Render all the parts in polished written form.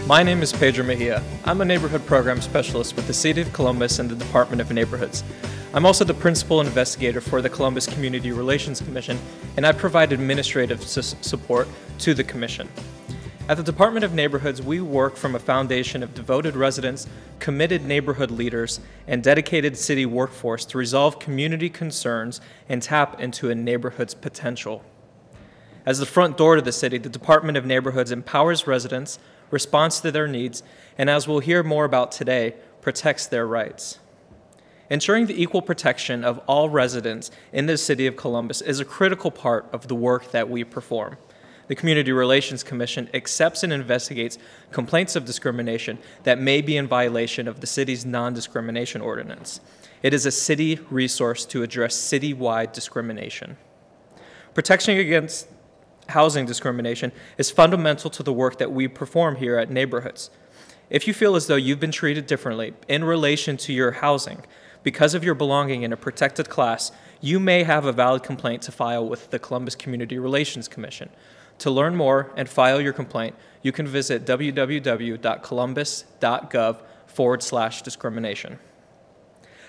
My name is Pedro Mejia. I'm a neighborhood program specialist with the City of Columbus and the Department of Neighborhoods. I'm also the principal investigator for the Columbus Community Relations Commission, and I provide administrative support to the commission. At the Department of Neighborhoods, we work from a foundation of devoted residents, committed neighborhood leaders, and dedicated city workforce to resolve community concerns and tap into a neighborhood's potential. As the front door to the city, the Department of Neighborhoods empowers residents, responds to their needs, and as we'll hear more about today, protects their rights. Ensuring the equal protection of all residents in the City of Columbus is a critical part of the work that we perform. The Community Relations Commission accepts and investigates complaints of discrimination that may be in violation of the city's non-discrimination ordinance. It is a city resource to address citywide discrimination. Protection against housing discrimination is fundamental to the work that we perform here at Neighborhoods. If you feel as though you've been treated differently in relation to your housing because of your belonging in a protected class, you may have a valid complaint to file with the Columbus Community Relations Commission. To learn more and file your complaint, you can visit www.columbus.gov/discrimination.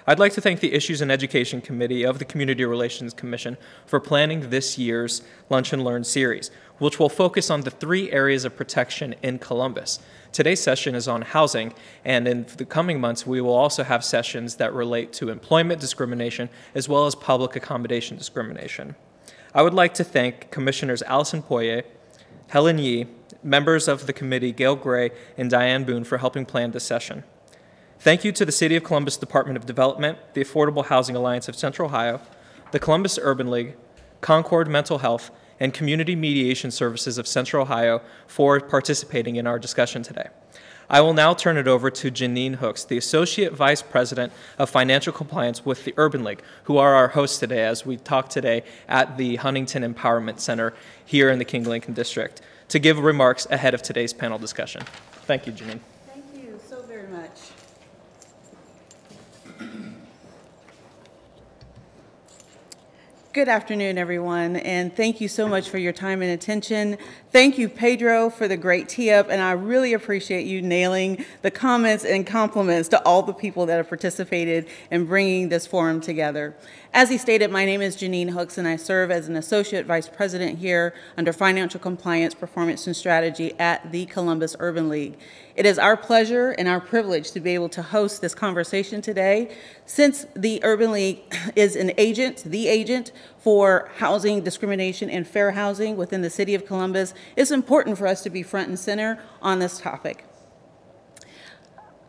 I'd like to thank the Issues and Education Committee of the Community Relations Commission for planning this year's Lunch and Learn series, which will focus on the 3 areas of protection in Columbus. Today's session is on housing, and in the coming months, we will also have sessions that relate to employment discrimination as well as public accommodation discrimination. I would like to thank Commissioners Allison Poirier, Helen Yee, members of the committee Gail Gray, and Diane Boone for helping plan this session. Thank you to the City of Columbus Department of Development, the Affordable Housing Alliance of Central Ohio, the Columbus Urban League, Concord Mental Health, and Community Mediation Services of Central Ohio for participating in our discussion today. I will now turn it over to Janine Hooks, the Associate Vice President of Financial Compliance with the Urban League, who are our hosts today as we talk today at the Huntington Empowerment Center here in the King Lincoln District, to give remarks ahead of today's panel discussion. Thank you, Janine. Thank you so very much. Good afternoon, everyone, and thank you so much for your time and attention. Thank you, Pedro, for the great tee-up, and I really appreciate you nailing the comments and compliments to all the people that have participated in bringing this forum together. As he stated, my name is Janine Hooks, and I serve as an Associate Vice President here under Financial Compliance, Performance, and Strategy at the Columbus Urban League. It is our pleasure and our privilege to be able to host this conversation today. Since the Urban League is the agent for housing discrimination and fair housing within the City of Columbus, it's important for us to be front and center on this topic.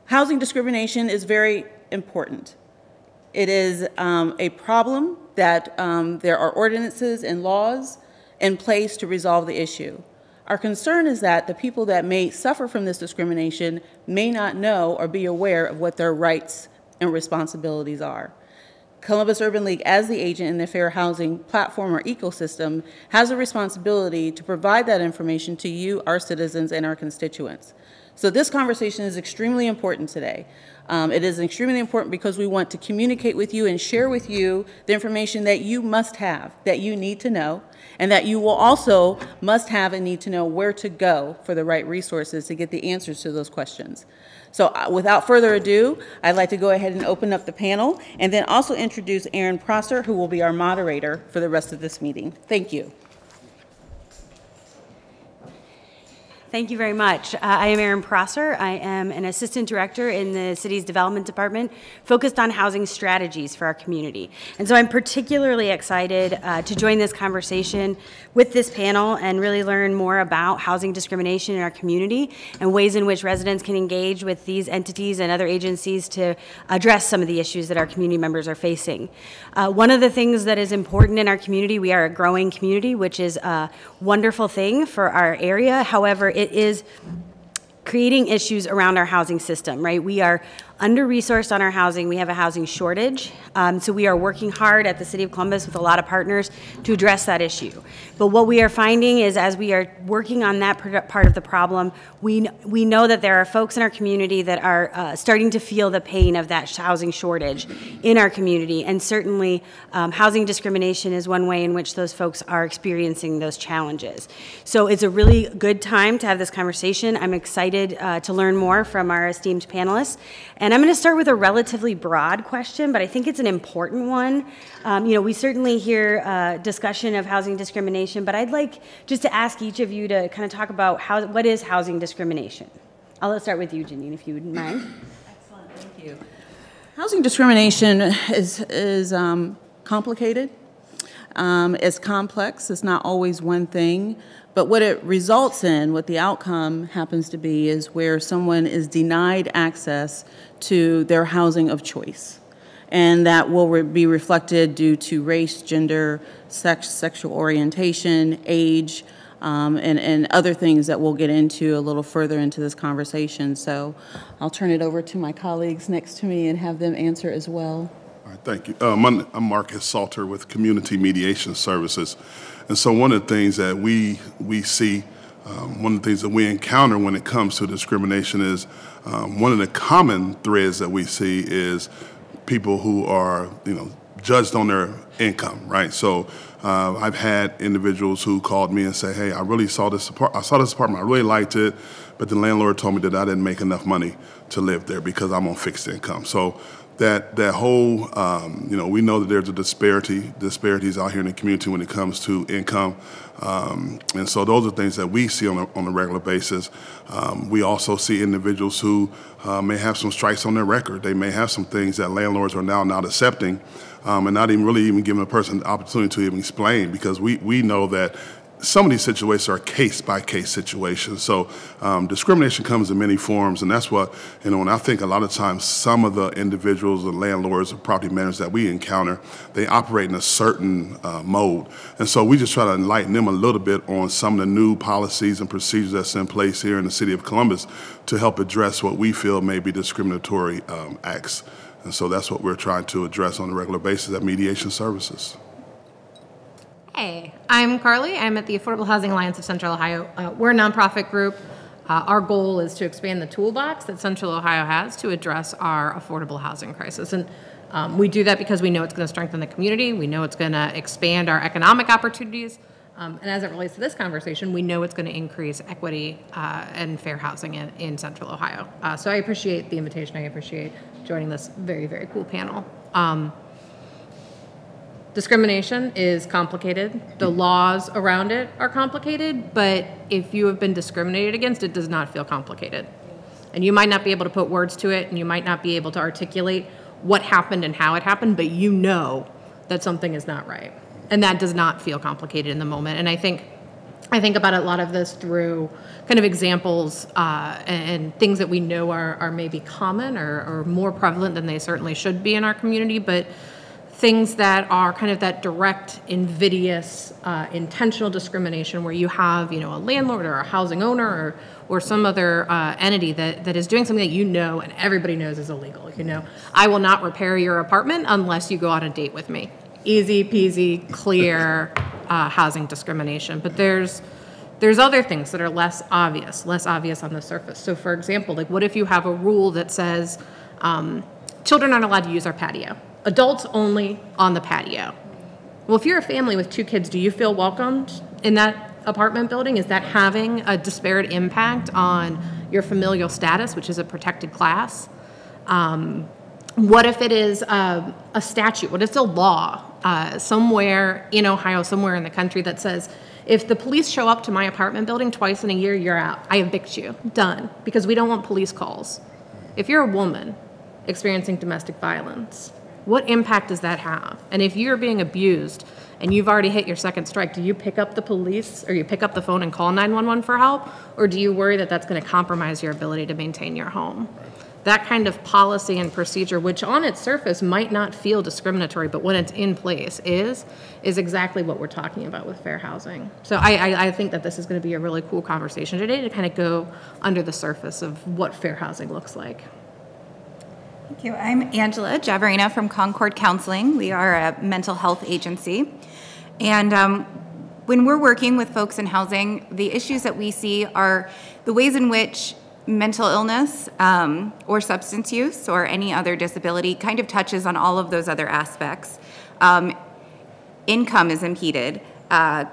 Housing discrimination is very important. It is a problem that there are ordinances and laws in place to resolve the issue. Our concern is that the people that may suffer from this discrimination may not know or be aware of what their rights and responsibilities are. Columbus Urban League, as the agent in the fair housing platform or ecosystem, has a responsibility to provide that information to you, our citizens, and our constituents. So this conversation is extremely important today. It is extremely important because we want to communicate with you and share with you the information that you must have, that you need to know, and that you will also must have and need to know where to go for the right resources to get the answers to those questions. So without further ado, I'd like to go ahead and open up the panel and then also introduce Erin Prosser, who will be our moderator for the rest of this meeting. Thank you. Thank you very much. I am Erin Prosser. I am an assistant director in the city's development department focused on housing strategies for our community. And so I'm particularly excited to join this conversation with this panel and really learn more about housing discrimination in our community and ways in which residents can engage with these entities and other agencies to address some of the issues that our community members are facing. One of the things that is important in our community, we are a growing community, which is a wonderful thing for our area. However, it is creating issues around our housing system, right? We are under-resourced on our housing. We have a housing shortage. So we are working hard at the City of Columbus with a lot of partners to address that issue. But what we are finding is as we are working on that part of the problem, we know that there are folks in our community that are starting to feel the pain of that housing shortage in our community. And certainly housing discrimination is one way in which those folks are experiencing those challenges. So it's a really good time to have this conversation. I'm excited excited to learn more from our esteemed panelists. And I'm going to start with a relatively broad question, but I think it's an important one. We certainly hear discussion of housing discrimination, but I'd like just to ask each of you to kind of talk about what is housing discrimination. I'll start with you, Janine, if you wouldn't mind. Excellent, thank you. Housing discrimination is complicated. It's complex. It's not always one thing. But what it results in, what the outcome happens to be, is where someone is denied access to their housing of choice. And that will be reflected due to race, gender, sex, sexual orientation, age, and other things that we'll get into a little further into this conversation. So I'll turn it over to my colleagues next to me and have them answer as well. All right, thank you. I'm Marcus Salter with Community Mediation Services. And so one of the things that we see, one of the things that we encounter when it comes to discrimination is one of the common threads that we see is people who are, judged on their income, right? So I've had individuals who called me and say, hey, I really saw this apartment, I really liked it, but the landlord told me that I didn't make enough money to live there because I'm on fixed income. So that whole, we know that there's a disparities out here in the community when it comes to income. And so those are things that we see on a regular basis. We also see individuals who may have some strikes on their record. They may have some things that landlords are now not accepting and not even really even giving a person the opportunity to even explain, because we know that some of these situations are case-by-case situations. So discrimination comes in many forms, and that's what, and I think a lot of times some of the individuals or landlords or property managers that we encounter, they operate in a certain mode. And so we just try to enlighten them a little bit on some of the new policies and procedures that's in place here in the city of Columbus to help address what we feel may be discriminatory acts. And so that's what we're trying to address on a regular basis at Mediation Services. Hey, I'm Carly. I'm at the Affordable Housing Alliance of Central Ohio. We're a nonprofit group. Our goal is to expand the toolbox that Central Ohio has to address our affordable housing crisis. And we do that because we know it's going to strengthen the community. We know it's going to expand our economic opportunities. And as it relates to this conversation, we know it's going to increase equity and fair housing in Central Ohio. So I appreciate the invitation. I appreciate joining this very, very cool panel. Discrimination is complicated. The laws around it are complicated, but if you have been discriminated against, it does not feel complicated. And you might not be able to put words to it, and you might not be able to articulate what happened and how it happened, but you know that something is not right. And that does not feel complicated in the moment. And I think about a lot of this through kind of examples and things that we know are maybe common or more prevalent than they certainly should be in our community, but things that are kind of that direct, invidious, intentional discrimination where you have, a landlord or a housing owner or some other entity that is doing something that and everybody knows is illegal. I will not repair your apartment unless you go on a date with me. Easy peasy, clear housing discrimination. But there's other things that are less obvious on the surface. So for example, like what if you have a rule that says children aren't allowed to use our patio? Adults only on the patio. Well, if you're a family with 2 kids, do you feel welcomed in that apartment building? Is that having a disparate impact on your familial status, which is a protected class? What if it is a statute? What if it's a law somewhere in Ohio, somewhere in the country that says, if the police show up to my apartment building twice in a year, you're out. I evict you. Done. Because we don't want police calls. If you're a woman experiencing domestic violence, what impact does that have? And if you're being abused and you've already hit your second strike, do you pick up the police or you pick up the phone and call 911 for help? Or do you worry that that's going to compromise your ability to maintain your home? That kind of policy and procedure, which on its surface might not feel discriminatory, but when it's in place is exactly what we're talking about with fair housing. So I think that this is going to be a really cool conversation today to kind of go under the surface of what fair housing looks like. Thank you. I'm Angela Javarina from Concord Counseling. We are a mental health agency. And when we're working with folks in housing, the issues that we see are the ways in which mental illness or substance use or any other disability kind of touches on all of those other aspects. Income is impeded.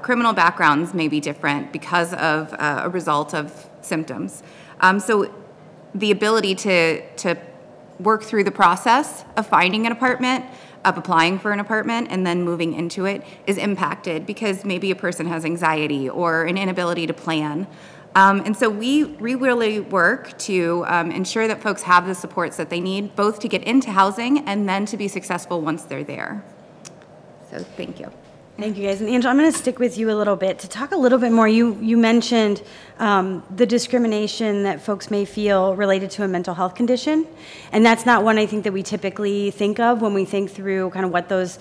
Criminal backgrounds may be different because of a result of symptoms. So the ability to work through the process of finding an apartment, of applying for an apartment, and then moving into it is impacted because maybe a person has anxiety or an inability to plan. And so we really work to ensure that folks have the supports that they need, both to get into housing and then to be successful once they're there. So thank you. Thank you, guys. And Angela, I'm going to stick with you a little bit to talk a little bit more. You mentioned the discrimination that folks may feel related to a mental health condition, and that's not one I think that we typically think of when we think through kind of what those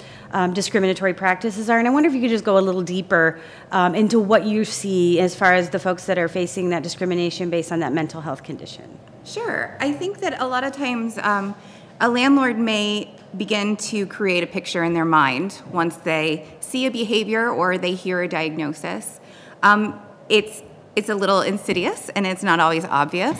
discriminatory practices are. And I wonder if you could just go a little deeper into what you see as far as the folks that are facing that discrimination based on that mental health condition. Sure. I think that a lot of times a landlord may begin to create a picture in their mind once they see a behavior or they hear a diagnosis. It's a little insidious and it's not always obvious,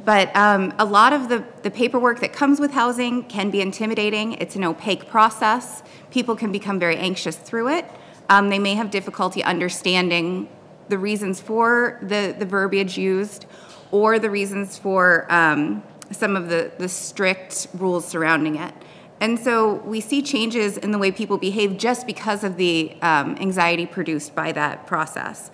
but a lot of the paperwork that comes with housing can be intimidating. It's an opaque process. People can become very anxious through it. They may have difficulty understanding the reasons for the verbiage used or the reasons for some of the strict rules surrounding it. And so we see changes in the way people behave just because of the anxiety produced by that process.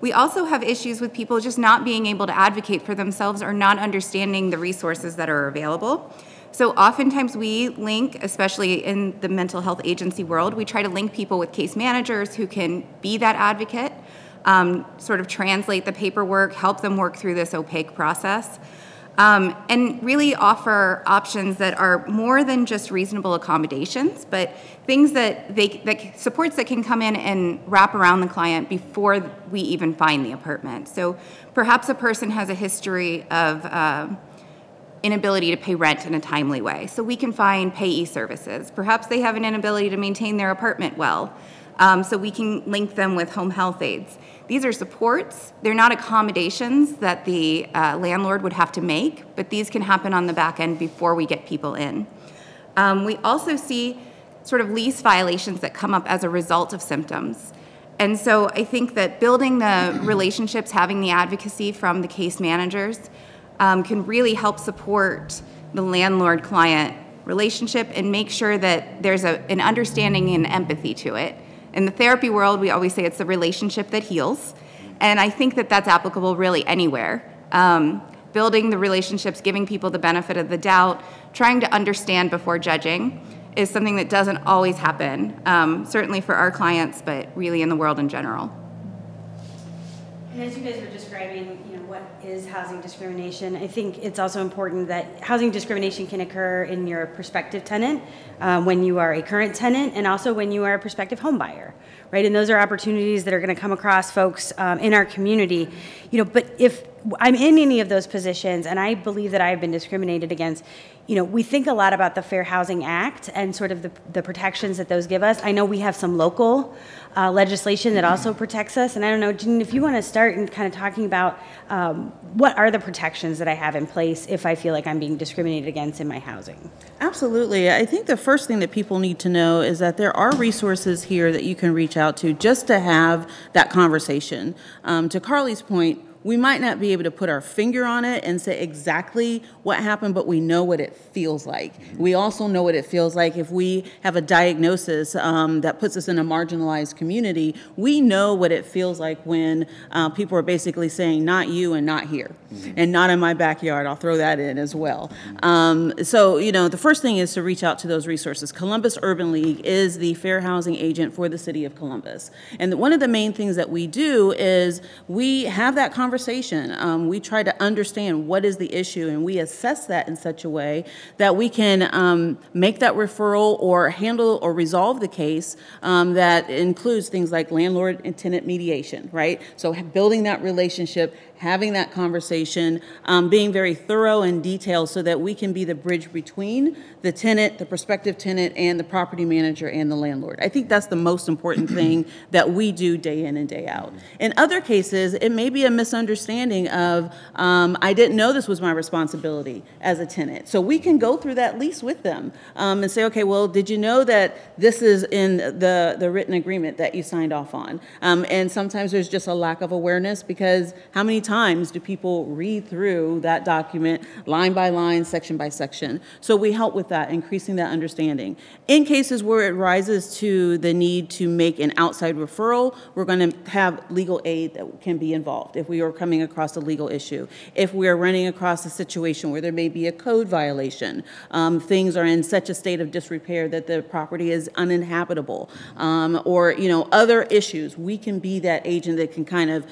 We also have issues with people just not being able to advocate for themselves or not understanding the resources that are available. So oftentimes we link, especially in the mental health agency world, we try to link people with case managers who can be that advocate, sort of translate the paperwork, help them work through this opaque process. And really offer options that are more than just reasonable accommodations, but things that supports that can come in and wrap around the client before we even find the apartment. So perhaps a person has a history of inability to pay rent in a timely way, so we can find payee services. Perhaps they have an inability to maintain their apartment well, so we can link them with home health aides. These are supports. They're not accommodations that the landlord would have to make, but these can happen on the back end before we get people in. We also see sort of lease violations that come up as a result of symptoms. And so I think that building the relationships, having the advocacy from the case managers can really help support the landlord-client relationship and make sure that there's an understanding and empathy to it. In the therapy world, we always say it's the relationship that heals, and I think that that's applicable really anywhere. Building the relationships, giving people the benefit of the doubt, trying to understand before judging is something that doesn't always happen, certainly for our clients, but really in the world in general. And as you guys were describing, what is housing discrimination, I think it's also important that housing discrimination can occur in your prospective tenant, when you are a current tenant, and also when you are a prospective home buyer, right? And those are opportunities that are going to come across folks in our community. But if I'm in any of those positions and I believe that I have been discriminated against, we think a lot about the Fair Housing Act and sort of the protections that those give us. I know we have some local legislation that also protects us. And I don't know, Janine, if you want to start in kind of talking about what are the protections that I have in place if I feel like I'm being discriminated against in my housing? Absolutely. I think the first thing that people need to know is that there are resources here that you can reach out to just to have that conversation. To Carly's point, we might not be able to put our finger on it and say exactly what happened, but we know what it feels like. We also know what it feels like if we have a diagnosis that puts us in a marginalized community. We know what it feels like when people are basically saying, not you and not here, and not in my backyard. I'll throw that in as well. So, the first thing is to reach out to those resources. Columbus Urban League is the fair housing agent for the city of Columbus. And one of the main things that we do is we have that conversation. We try to understand what is the issue, and we assess that in such a way that we can make that referral or handle or resolve the case that includes things like landlord and tenant mediation, right? So building that relationship, having that conversation, being very thorough and detailed so that we can be the bridge between the tenant, the prospective tenant, and the property manager and the landlord. I think that's the most important thing that we do day in and day out. In other cases, it may be a misunderstanding of, I didn't know this was my responsibility as a tenant. So we can go through that lease with them and say, okay, well, did you know that this is in the written agreement that you signed off on? And sometimes there's just a lack of awareness because how many times do people read through that document line by line, section by section? So we help with that, increasing that understanding. In cases where it rises to the need to make an outside referral, we're going to have legal aid that can be involved if we are coming across a legal issue. If we are running across a situation where there may be a code violation, things are in such a state of disrepair that the property is uninhabitable, or other issues, we can be that agent that can kind of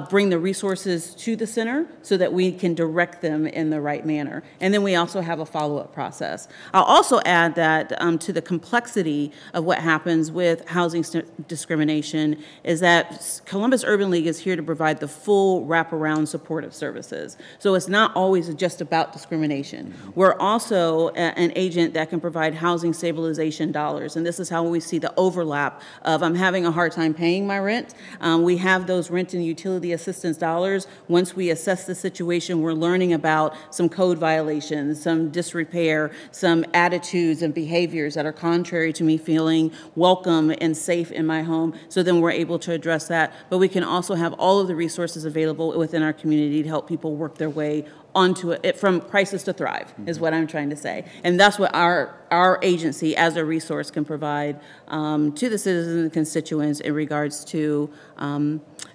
bring the resources to the center so that we can direct them in the right manner. And then we also have a follow-up process. I'll also add that to the complexity of what happens with housing discrimination is that Columbus Urban League is here to provide the full wraparound supportive services. So it's not always just about discrimination. We're also an agent that can provide housing stabilization dollars. And this is how we see the overlap of I'm having a hard time paying my rent. We have those rent and utility assistance dollars. Once we assess the situation, we're learning about some code violations, some disrepair, some attitudes and behaviors that are contrary to me feeling welcome and safe in my home. So then we're able to address that. But we can also have all of the resources available within our community to help people work their way onto it, from crisis to thrive, is what I'm trying to say. And that's what our agency as a resource can provide to the citizens and constituents in regards to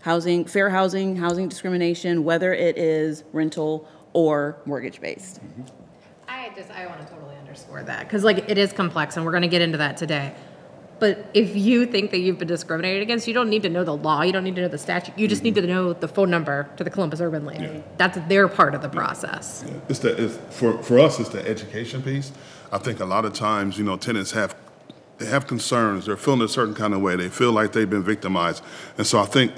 housing, fair housing, housing discrimination, whether it is rental or mortgage-based. I want to totally underscore that, because it is complex, and we're going to get into that today. But if you think that you've been discriminated against, you don't need to know the law. You don't need to know the statute. You just need to know the phone number to the Columbus Urban League. Yeah. That's their part of the process. Yeah. For us, it's the education piece. I think a lot of times, tenants have concerns. They're feeling a certain kind of way. They feel like they've been victimized. And so I think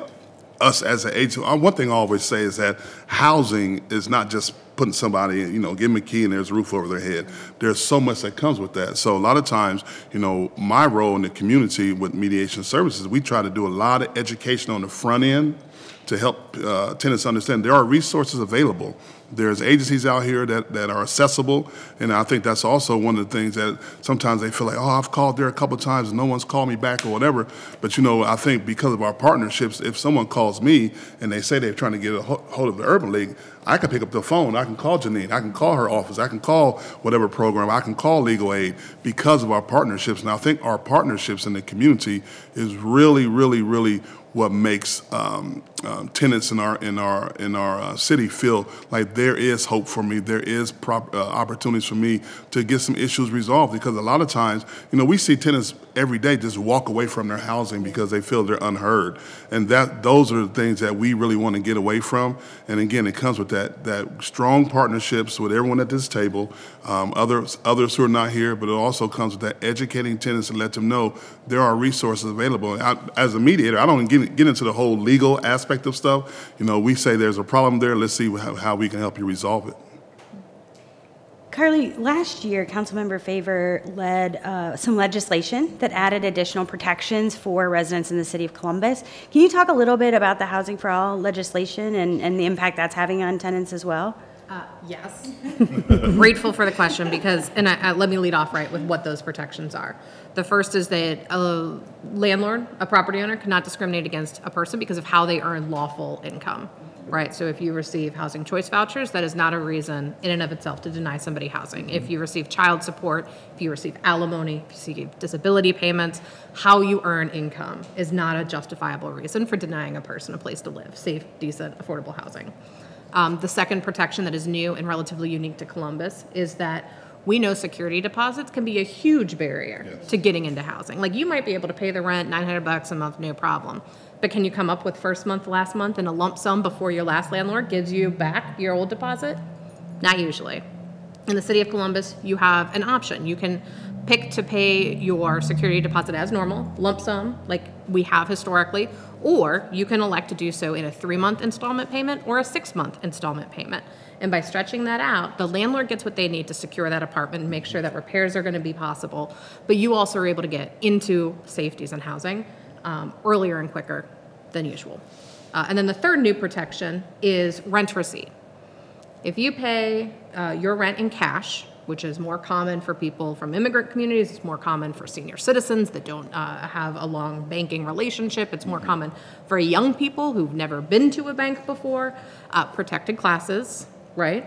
us as an agent, one thing I always say is that housing is not just putting somebody, give them a key and there's a roof over their head. There's so much that comes with that. So a lot of times, my role in the community with mediation services, we try to do a lot of education on the front end to help tenants understand there are resources available. There's agencies out here that are accessible, and I think that's also one of the things that sometimes they feel like, oh, I've called there a couple of times and no one's called me back or whatever. But I think because of our partnerships, if someone calls me and they say they're trying to get a hold of the Urban League, I can pick up the phone. I can call Janine. I can call her office. I can call whatever program. I can call legal aid because of our partnerships. And I think our partnerships in the community is really, really, really what makes tenants in our city feel like there is hope for me. There is opportunities for me to get some issues resolved, because a lot of times, we see tenants every day just walk away from their housing because they feel they're unheard, and those are the things that we really want to get away from. And again, it comes with that strong partnerships with everyone at this table, others who are not here, but it also comes with that educating tenants and let them know there are resources available. As a mediator, I don't get into the whole legal aspect of stuff. We say there's a problem there. Let's see how we can help you resolve it. Carly, last year, Councilmember Favor led some legislation that added additional protections for residents in the city of Columbus. Can you talk a little bit about the Housing for All legislation and the impact that's having on tenants as well? Yes. Grateful for the question, because, and let me lead off right with what those protections are. The first is that a landlord, a property owner, cannot discriminate against a person because of how they earn lawful income, right? So if you receive housing choice vouchers, that is not a reason in and of itself to deny somebody housing. If you receive child support, if you receive alimony, if you receive disability payments, how you earn income is not a justifiable reason for denying a person a place to live, safe, decent, affordable housing. The second protection that is new and relatively unique to Columbus is that we know security deposits can be a huge barrier to getting into housing. Like, you might be able to pay the rent, $900 a month, no problem. But can you come up with first month, last month, and a lump sum before your last landlord gives you back your old deposit? Not usually. In the city of Columbus, you have an option. You can pick to pay your security deposit as normal, lump sum, like we have historically, or you can elect to do so in a 3-month installment payment or a 6-month installment payment. And by stretching that out, the landlord gets what they need to secure that apartment and make sure that repairs are going to be possible, but you also are able to get into safeties and housing earlier and quicker than usual. And then the third new protection is rent receipt. If you pay your rent in cash which is more common for people from immigrant communities. It's more common for senior citizens that don't have a long banking relationship. It's more common for young people who've never been to a bank before. Protected classes, right?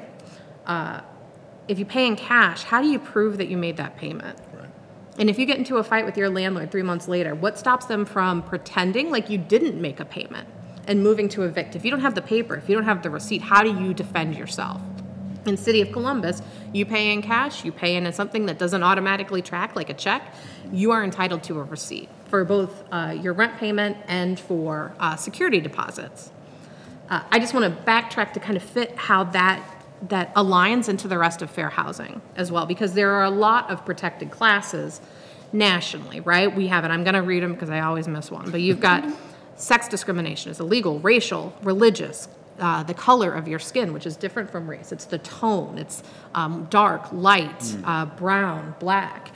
If you pay in cash, how do you prove that you made that payment? Right. And if you get into a fight with your landlord 3 months later, what stops them from pretending like you didn't make a payment and moving to evict? If you don't have the paper, if you don't have the receipt, how do you defend yourself? In City of Columbus, you pay in cash, you pay in something that doesn't automatically track, like a check, you are entitled to a receipt for both your rent payment and for security deposits. I just want to backtrack to kind of fit how that aligns into the rest of fair housing as well, because there are a lot of protected classes nationally, right? We have it. I'm going to read them because I always miss one. But you've got sex discrimination is illegal, racial, religious, the color of your skin, which is different from race. It's the tone. It's dark, light, brown, black.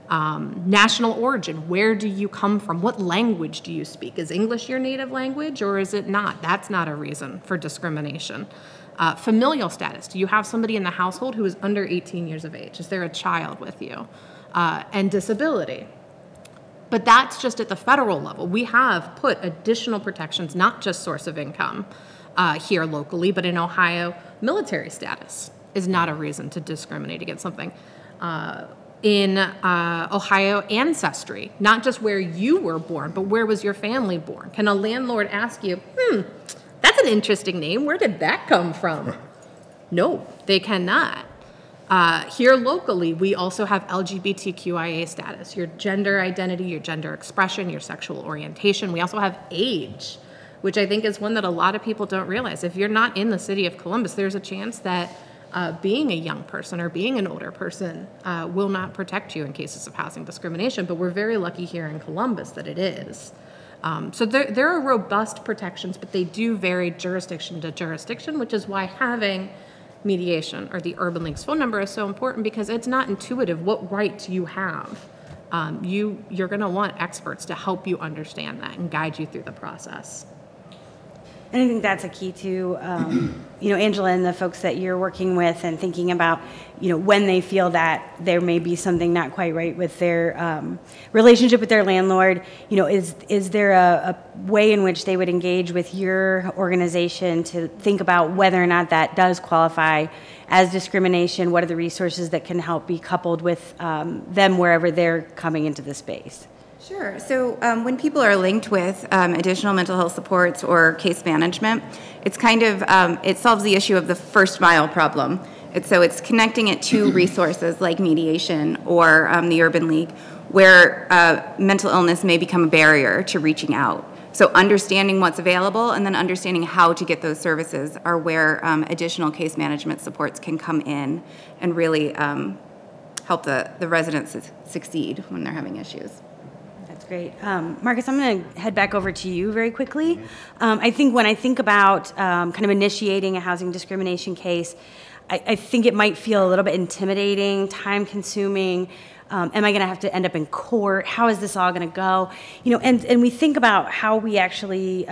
National origin. Where do you come from? What language do you speak? Is English your native language or is it not? That's not a reason for discrimination. Familial status. Do you have somebody in the household who is under 18 years of age? Is there a child with you? And disability. But that's just at the federal level. We have put additional protections, not just source of income here locally, but in Ohio, military status is not a reason to discriminate against something. In Ohio, ancestry, not just where you were born, but where was your family born? Can a landlord ask you, that's an interesting name. Where did that come from? No, they cannot. Here locally, we also have LGBTQIA status, your gender identity, your gender expression, your sexual orientation. We also have age, which I think is one that a lot of people don't realize. If you're not in the city of Columbus, there's a chance that being a young person or being an older person will not protect you in cases of housing discrimination, but we're very lucky here in Columbus that it is. So there are robust protections, but they do vary jurisdiction to jurisdiction, which is why having mediation or the Urban League's phone number is so important, because it's not intuitive what rights you have. You're going to want experts to help you understand that and guide you through the process. And I think that's a key to, Angela and the folks that you're working with and thinking about, when they feel that there may be something not quite right with their relationship with their landlord, is there a way in which they would engage with your organization to think about whether or not that does qualify as discrimination? What are the resources that can help be coupled with them wherever they're coming into the space? Sure. So when people are linked with additional mental health supports or case management, it's kind of, it solves the issue of the first mile problem. It's connecting it to resources like mediation or the Urban League, where mental illness may become a barrier to reaching out. So understanding what's available and then understanding how to get those services are where additional case management supports can come in and really help the residents succeed when they're having issues. Great. Marcus, I'm going to head back over to you very quickly. I think when I think about kind of initiating a housing discrimination case, I think it might feel a little bit intimidating, time-consuming. Am I going to have to end up in court? How is this all going to go? And we think about how we actually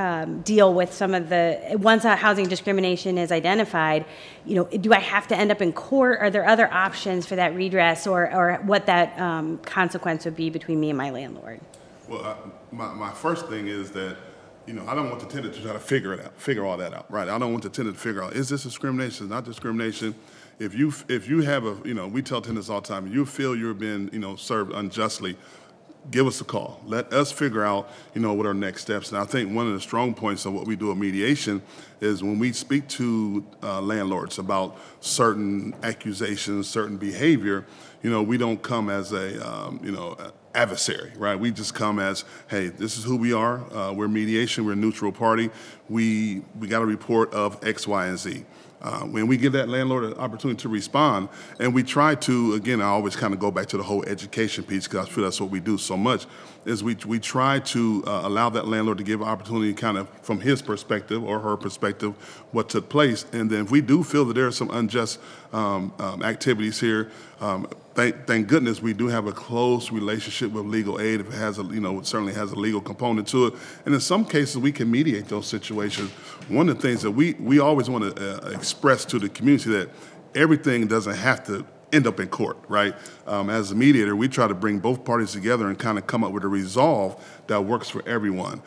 deal with some of the, once a housing discrimination is identified, do I have to end up in court? Are there other options for that redress or what that consequence would be between me and my landlord? Well, my first thing is that, I don't want the tenant to try to figure all that out, right? I don't want the tenant to figure out, is this discrimination, not discrimination? If you have we tell tenants all the time, you feel you're being, served unjustly, give us a call. Let us figure out, what our next steps. And I think one of the strong points of what we do at mediation is when we speak to landlords about certain accusations, certain behavior, we don't come as a, adversary, right? We just come as, hey, this is who we are. We're mediation. We're a neutral party. We got a report of X, Y, and Z. When we give that landlord an opportunity to respond, and we try to, again, I always kind of go back to the whole education piece because I feel that's what we do so much, is we try to allow that landlord to give an opportunity kind of from his perspective or her perspective what took place. And then if we do feel that there are some unjust activities here, thank goodness we do have a close relationship with legal aid if it has it certainly has a legal component to it. And in some cases we can mediate those situations. One of the things that we always want to express to the community that everything doesn't have to end up in court, right? As a mediator, we try to bring both parties together and kind of come up with a resolve that works for everyone.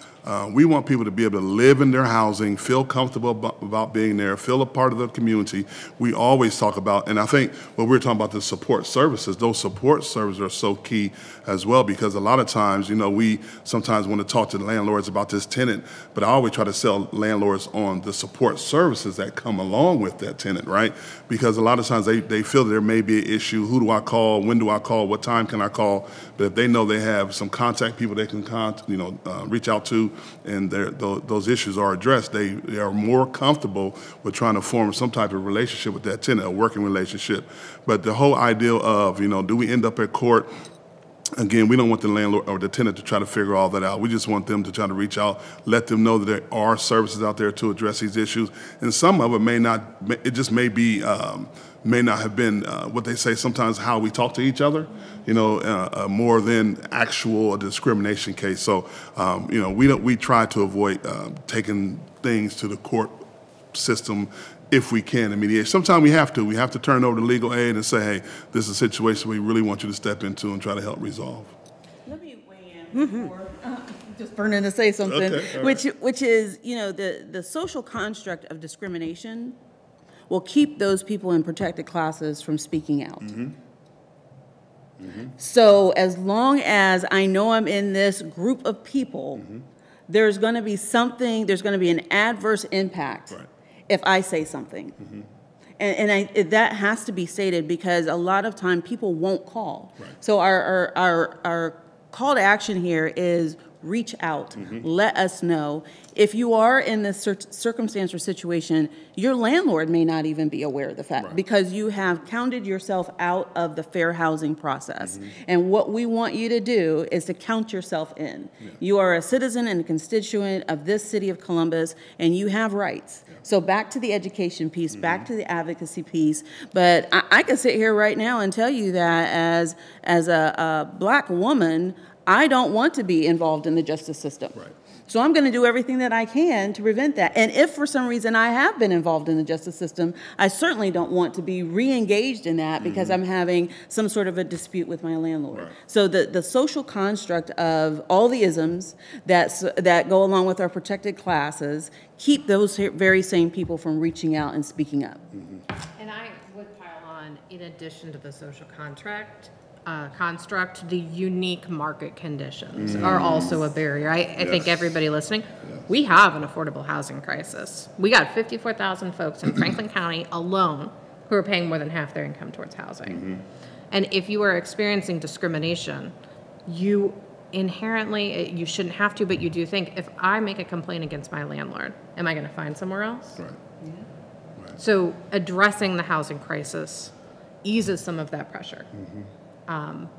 We want people to be able to live in their housing, feel comfortable about being there, feel a part of the community. We always talk about, and I think when we're talking about the support services, those support services are so key as well, because a lot of times, we sometimes want to talk to the landlords about this tenant, but I always try to sell landlords on the support services that come along with that tenant, right? Because a lot of times they feel that there may be an issue. Who do I call? When do I call? What time can I call? But if they know they have some contact people they can reach out to, and those issues are addressed, they are more comfortable with trying to form some type of relationship with that tenant, a working relationship. But the whole idea of, do we end up at court? Again, we don't want the landlord or the tenant to try to figure all that out. We just want them to try to reach out, let them know that there are services out there to address these issues. And some of it may not have been what they say sometimes how we talk to each other, more than actual discrimination case. So, we try to avoid taking things to the court system if we can in mediation. Sometimes we have to. We have to turn over to legal aid and say, hey, this is a situation we really want you to step into and try to help resolve. Let me weigh in before just burning to say something, okay, which is, the social construct of discrimination will keep those people in protected classes from speaking out. Mm-hmm. Mm-hmm. So as long as I know I'm in this group of people, mm-hmm. there's going to be an adverse impact right. if I say something. Mm-hmm. And that has to be stated, because a lot of time people won't call. Right. So our call to action here is reach out, mm-hmm. let us know. If you are in this circumstance or situation, your landlord may not even be aware of the fact, right. because you have counted yourself out of the fair housing process. Mm-hmm. And what we want you to do is to count yourself in. Yeah. You are a citizen and a constituent of this city of Columbus, and you have rights. Yeah. So back to the education piece, mm-hmm. back to the advocacy piece. But I can sit here right now and tell you that as a Black woman, I don't want to be involved in the justice system. Right. So I'm going to do everything that I can to prevent that. And if for some reason I have been involved in the justice system, I certainly don't want to be re-engaged in that because mm-hmm. I'm having some sort of a dispute with my landlord. Right. So the social construct of all the isms that go along with our protected classes keep those very same people from reaching out and speaking up. Mm-hmm. And I would pile on, in addition to the social construct, the unique market conditions are also a barrier. I think everybody listening, we have an affordable housing crisis. We got 54,000 folks in Franklin County alone who are paying more than half their income towards housing. Mm-hmm. And if you are experiencing discrimination, you inherently, you shouldn't have to, but you do think, if I make a complaint against my landlord, am I going to find somewhere else? Right. Yeah. Right. So addressing the housing crisis eases some of that pressure. Mm-hmm.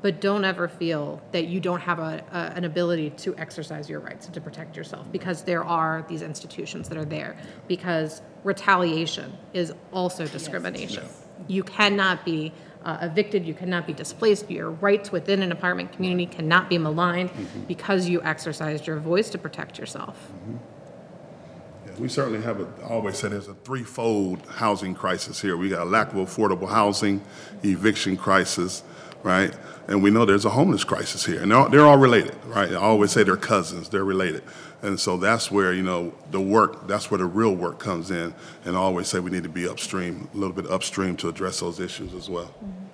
But don't ever feel that you don't have an ability to exercise your rights and to protect yourself, because there are these institutions that are there, because retaliation is also discrimination. Yes. You cannot be evicted, you cannot be displaced, your rights within an apartment community cannot be maligned mm-hmm. because you exercised your voice to protect yourself. Mm-hmm. We certainly have I always say there's a threefold housing crisis here. We got a lack of affordable housing, eviction crisis, right? And we know there's a homeless crisis here, and they're all related, right? I always say they're cousins, they're related. And so that's where, that's where the real work comes in. And I always say we need to be upstream, a little bit upstream, to address those issues as well. Mm-hmm.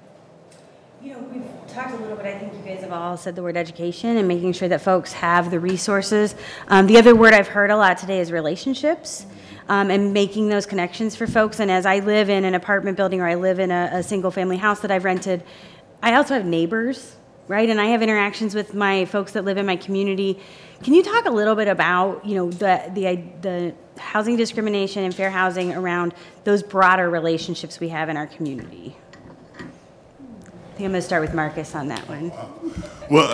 We've talked a little bit, I think you guys have all said the word education and making sure that folks have the resources. The other word I've heard a lot today is relationships. And making those connections for folks. And as I live in an apartment building, or I live in a single family house that I've rented, I also have neighbors, right? And I have interactions with my folks that live in my community. Can you talk a little bit about, the housing discrimination and fair housing around those broader relationships we have in our community? I think I'm going to start with Marcus on that one. Well,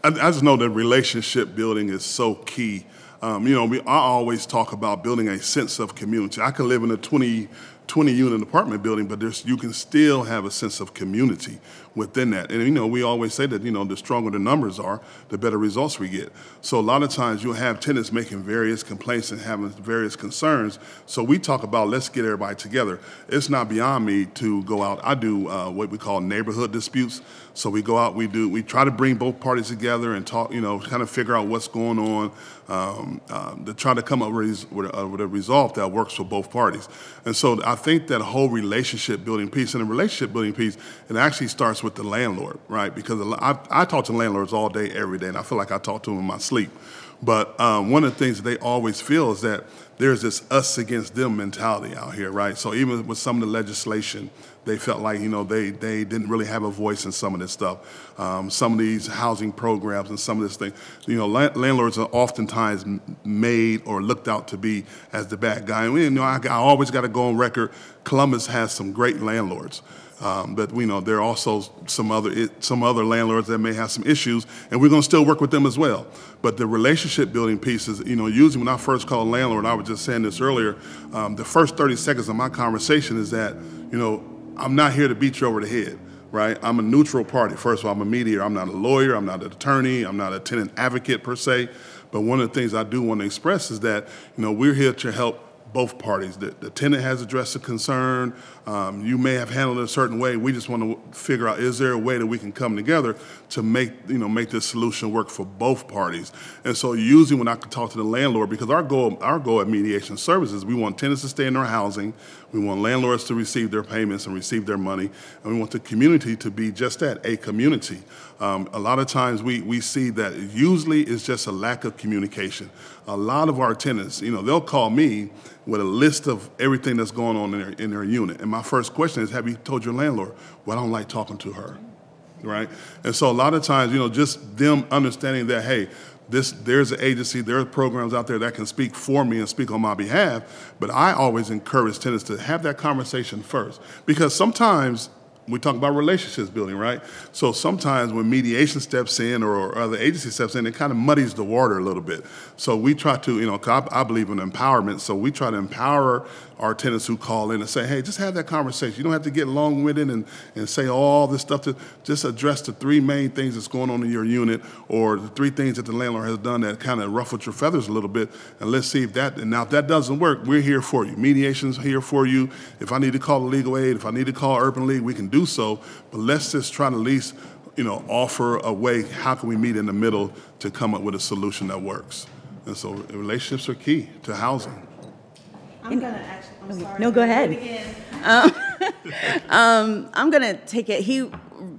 I just know that relationship building is so key. I always talk about building a sense of community. I can live in a 20 20-unit apartment building, but you can still have a sense of community within that. And, you know, we always say that, you know, the stronger the numbers are, the better results we get. So a lot of times you'll have tenants making various complaints and having various concerns. So we talk about, let's get everybody together. It's not beyond me to go out. I do what we call neighborhood disputes. So we go out, we try to bring both parties together and talk, you know, kind of figure out what's going on, to try to come up with a resolve that works for both parties. And so I think that whole relationship building piece, and the relationship building piece, it actually starts with the landlord, right? Because I talk to landlords all day, every day, and I feel like I talk to them in my sleep. But one of the things that they always feel is that there's this us against them mentality out here, right? So even with some of the legislation, they felt like, you know, they didn't really have a voice in some of this stuff. Some of these housing programs and some of this thing, you know, landlords are oftentimes made or looked out to be as the bad guy. And, you know, I always got to go on record, Columbus has some great landlords. But we know there are also some other landlords that may have some issues, and we're going to still work with them as well. But the relationship building piece is, you know, usually when I first call a landlord, I was just saying this earlier, the first 30 seconds of my conversation is that, you know, I'm not here to beat you over the head, right? I'm a neutral party. First of all, I'm a mediator. I'm not a lawyer. I'm not an attorney. I'm not a tenant advocate per se. But one of the things I do want to express is that, you know, we're here to help both parties. The tenant has addressed a concern. You may have handled it a certain way. We just want to figure out, is there a way that we can come together to make this solution work for both parties? And so usually when I can talk to the landlord, because our goal at Mediation Services, we want tenants to stay in their housing, we want landlords to receive their payments and receive their money, and we want the community to be just that, a community. A lot of times we see that usually it's just a lack of communication. A lot of our tenants, you know, they'll call me with a list of everything that's going on in their unit. And my first question is, have you told your landlord, well, I don't like talking to her, right? And so a lot of times, you know, just them understanding that, hey, there's an agency, there are programs out there that can speak for me and speak on my behalf, but I always encourage tenants to have that conversation first. Because sometimes we talk about relationships building, right? So sometimes when mediation steps in or other agency steps in, it kind of muddies the water a little bit. So we try to, you know, I believe in empowerment, so we try to empower our tenants who call in and say, hey, just have that conversation. You don't have to get long-winded and say all this stuff. To just address the three main things that's going on in your unit, or the three things that the landlord has done that kind of ruffled your feathers a little bit, and let's see if that, and now if that doesn't work, we're here for you. Mediation's here for you. If I need to call the legal aid, if I need to call Urban League, we can do so, but let's just try to at least, you know, offer a way, how can we meet in the middle to come up with a solution that works? And so relationships are key to housing. I'm going to actually, I'm sorry. No, go ahead. I'm going to take it. He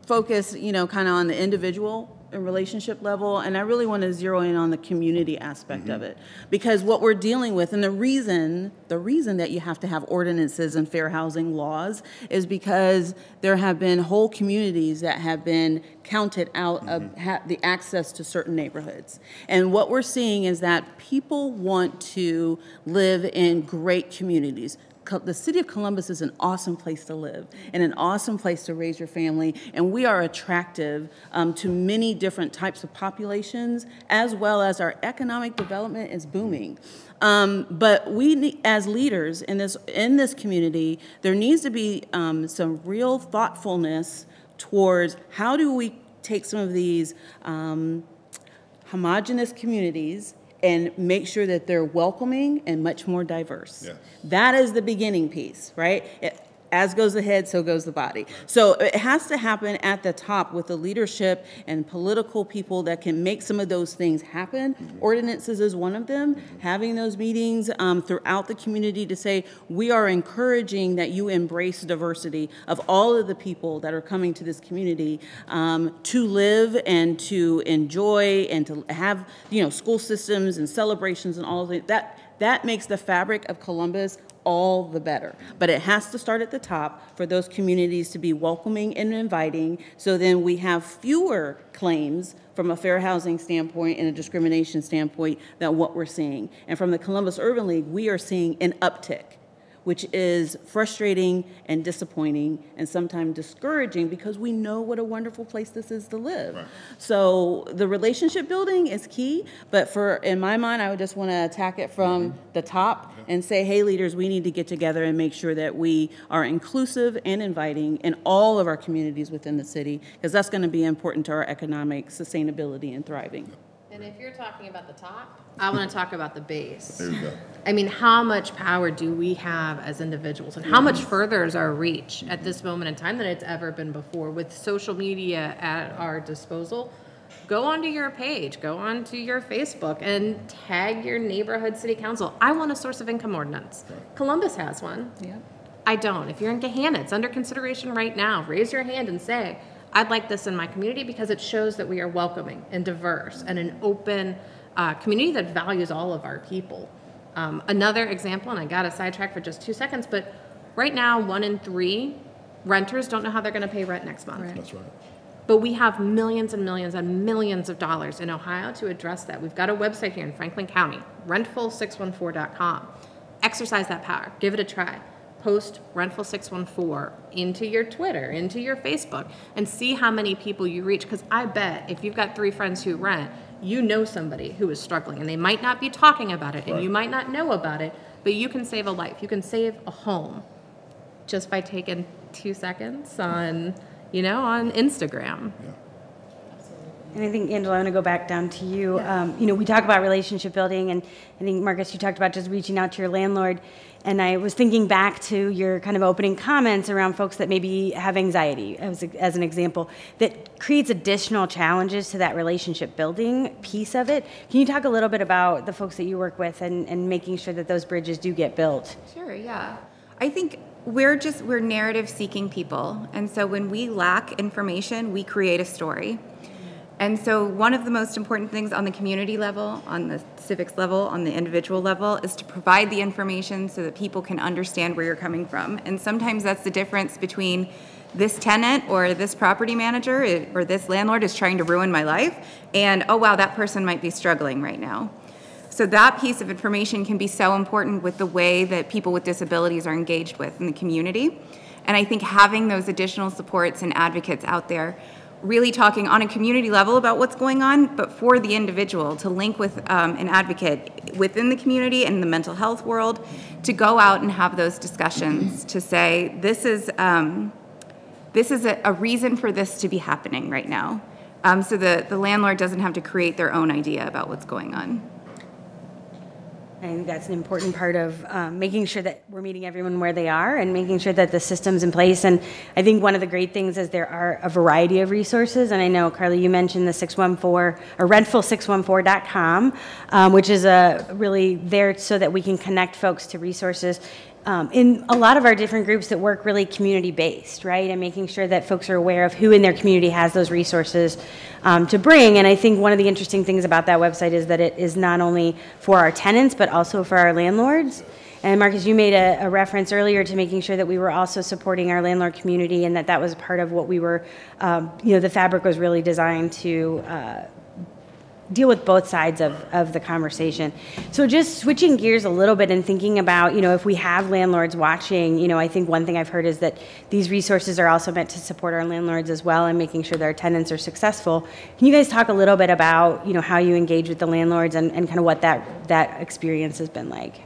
focused, you know, kind of on the individual and relationship level, and I really want to zero in on the community aspect of it, because what we're dealing with, and the reason that you have to have ordinances and fair housing laws is because there have been whole communities that have been counted out of the access to certain neighborhoods. And what we're seeing is that people want to live in great communities. The city of Columbus is an awesome place to live and an awesome place to raise your family, and we are attractive to many different types of populations, as well as our economic development is booming. But we need, as leaders in this community, there needs to be some real thoughtfulness towards how do we take some of these homogenous communities and make sure that they're welcoming and much more diverse. Yeah. That is the beginning piece, right? As goes the head, so goes the body. So it has to happen at the top with the leadership and political people that can make some of those things happen. Ordinances is one of them. Having those meetings throughout the community to say, we are encouraging that you embrace diversity of all of the people that are coming to this community to live and to enjoy and to have, you know, school systems and celebrations and all of that. That makes the fabric of Columbus all the better. But it has to start at the top for those communities to be welcoming and inviting, so then we have fewer claims from a fair housing standpoint and a discrimination standpoint than what we're seeing. And from the Columbus Urban League, we are seeing an uptick. which is frustrating and disappointing and sometimes discouraging because we know what a wonderful place this is to live. Right. So the relationship building is key, but in my mind, I would just want to attack it from the top and say, hey, leaders, we need to get together and make sure that we are inclusive and inviting in all of our communities within the city, because that's going to be important to our economic sustainability and thriving. And if you're talking about the top, I want to talk about the base. There you go. I mean, how much power do we have as individuals, and how much further is our reach at this moment in time than it's ever been before with social media at our disposal? Go onto your page, go onto your Facebook, and tag your neighborhood city council. I want a source of income ordinance. Columbus has one. Yeah. I don't. If you're in Gahanna, it's under consideration right now. Raise your hand and say, I'd like this in my community, because it shows that we are welcoming and diverse and an open community that values all of our people. Another example, and I got to sidetrack for just 2 seconds, but right now 1 in 3 renters don't know how they're going to pay rent next month. Right. That's right. But we have millions and millions and millions of dollars in Ohio to address that. We've got a website here in Franklin County, rentful614.com. Exercise that power. Give it a try. Post Rentful614 into your Twitter, into your Facebook, and see how many people you reach. Because I bet if you've got 3 friends who rent, you know somebody who is struggling, and they might not be talking about it, and you might not know about it, but you can save a life. You can save a home just by taking 2 seconds on, on Instagram. Yeah. And I think, Angela, I want to go back down to you. We talk about relationship building, and I think, Marcus, you talked about just reaching out to your landlord. And I was thinking back to your kind of opening comments around folks that maybe have anxiety, as an example, that creates additional challenges to that relationship building piece of it. Can you talk a little bit about the folks that you work with and making sure that those bridges do get built? Sure, yeah. I think we're narrative seeking people. And so when we lack information, we create a story. And so one of the most important things on the community level, on the civics level, on the individual level, is to provide the information so that people can understand where you're coming from. And sometimes that's the difference between this tenant or this property manager or this landlord is trying to ruin my life, and, oh wow, that person might be struggling right now. So that piece of information can be so important with the way that people with disabilities are engaged with in the community. And I think having those additional supports and advocates out there, really talking on a community level about what's going on, but for the individual to link with an advocate within the community and the mental health world, to go out and have those discussions to say, this is a reason for this to be happening right now. So the landlord doesn't have to create their own idea about what's going on. I think that's an important part of making sure that we're meeting everyone where they are and making sure that the system's in place. And I think one of the great things is there are a variety of resources. And I know, Carly, you mentioned the 614 or rentful614.com, which is really there so that we can connect folks to resources. In a lot of our different groups that work really community-based, right, and making sure that folks are aware of who in their community has those resources to bring. And I think one of the interesting things about that website is that it is not only for our tenants, but also for our landlords. And Marcus, you made a reference earlier to making sure that we were also supporting our landlord community, and that was part of what we were, the fabric was really designed to deal with both sides of the conversation. So just switching gears a little bit and thinking about, if we have landlords watching, I think one thing I've heard is that these resources are also meant to support our landlords as well and making sure that our tenants are successful. Can you guys talk a little bit about, how you engage with the landlords and kind of what that experience has been like?